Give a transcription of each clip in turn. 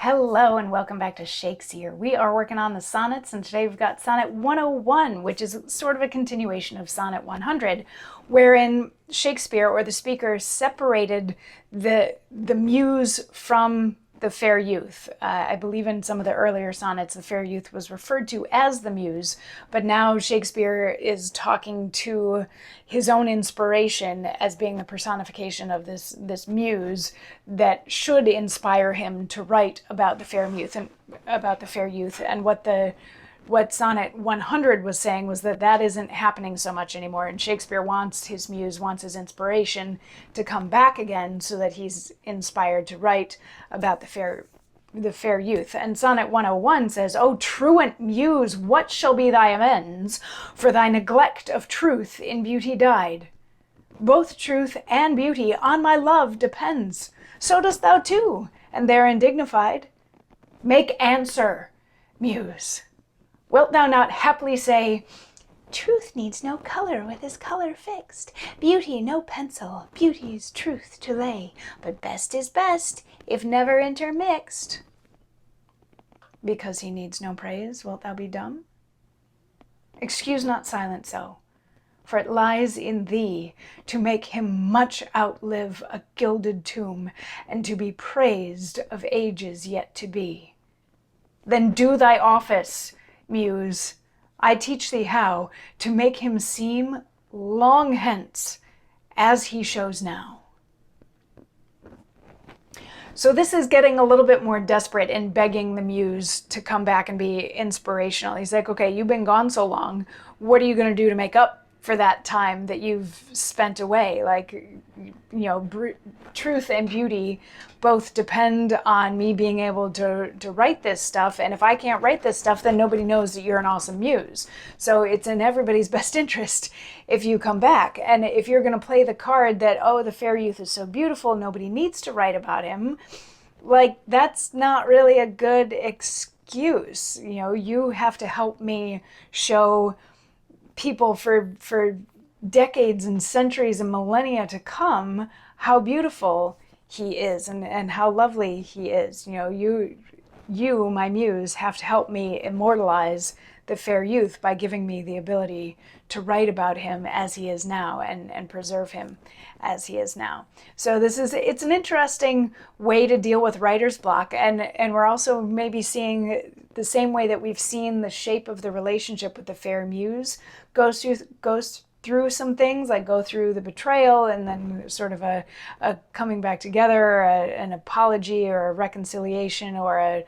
Hello and welcome back to Shakesyear. We are working on the sonnets, and today we've got Sonnet 101, which is sort of a continuation of Sonnet 100, wherein Shakespeare, or the speaker, separated the muse from the fair youth. I believe in some of the earlier sonnets, the fair youth was referred to as the muse, but now Shakespeare is talking to his own inspiration as being the personification of this muse that should inspire him to write about the fair youth and what Sonnet 100 was saying was that isn't happening so much anymore, and Shakespeare wants his muse, wants his inspiration to come back again so that he's inspired to write about the fair youth. And Sonnet 101 says, "O truant muse, what shall be thy amends for thy neglect of truth in beauty died? Both truth and beauty on my love depends. So dost thou too, and therein dignified. Make answer, muse. Wilt thou not haply say, truth needs no colour with his colour fixed, beauty no pencil, beauty's truth to lay, but best is best, if never intermixed? Because he needs no praise, wilt thou be dumb? Excuse not silence so, for it lies in thee to make him much outlive a gilded tomb, and to be praised of ages yet to be. Then do thy office, muse. I teach thee how to make him seem long hence as he shows now." So this is getting a little bit more desperate in begging the muse to come back and be inspirational. He's like, okay, you've been gone so long. What are you going to do to make up for that time that you've spent away? Truth and beauty both depend on me being able to write this stuff. And if I can't write this stuff, then nobody knows that you're an awesome muse. So it's in everybody's best interest if you come back. And if you're going to play the card that, oh, the fair youth is so beautiful, nobody needs to write about him, that's not really a good excuse. You have to help me show people for decades and centuries and millennia to come how beautiful he is and how lovely he is. You, my muse, have to help me immortalize the fair youth by giving me the ability to write about him as he is now and preserve him as he is now. So it's an interesting way to deal with writer's block, and we're also maybe seeing the same way that we've seen the shape of the relationship with the fair muse goes through some things, like go through the betrayal and then sort of a coming back together, an apology or a reconciliation or a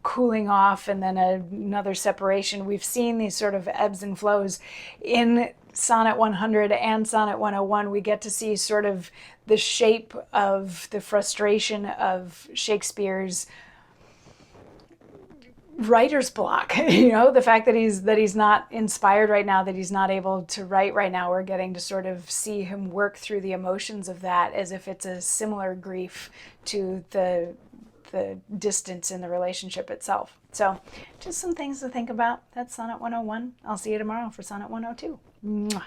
cooling off and then another separation. We've seen these sort of ebbs and flows in Sonnet 100 and Sonnet 101. We get to see sort of the shape of the frustration of Shakespeare's writer's block. The fact that he's not inspired right now, that he's not able to write right now. We're getting to sort of see him work through the emotions of that as if it's a similar grief to the distance in the relationship itself. So just some things to think about. That's Sonnet 101. I'll see you tomorrow for Sonnet 102. Mwah.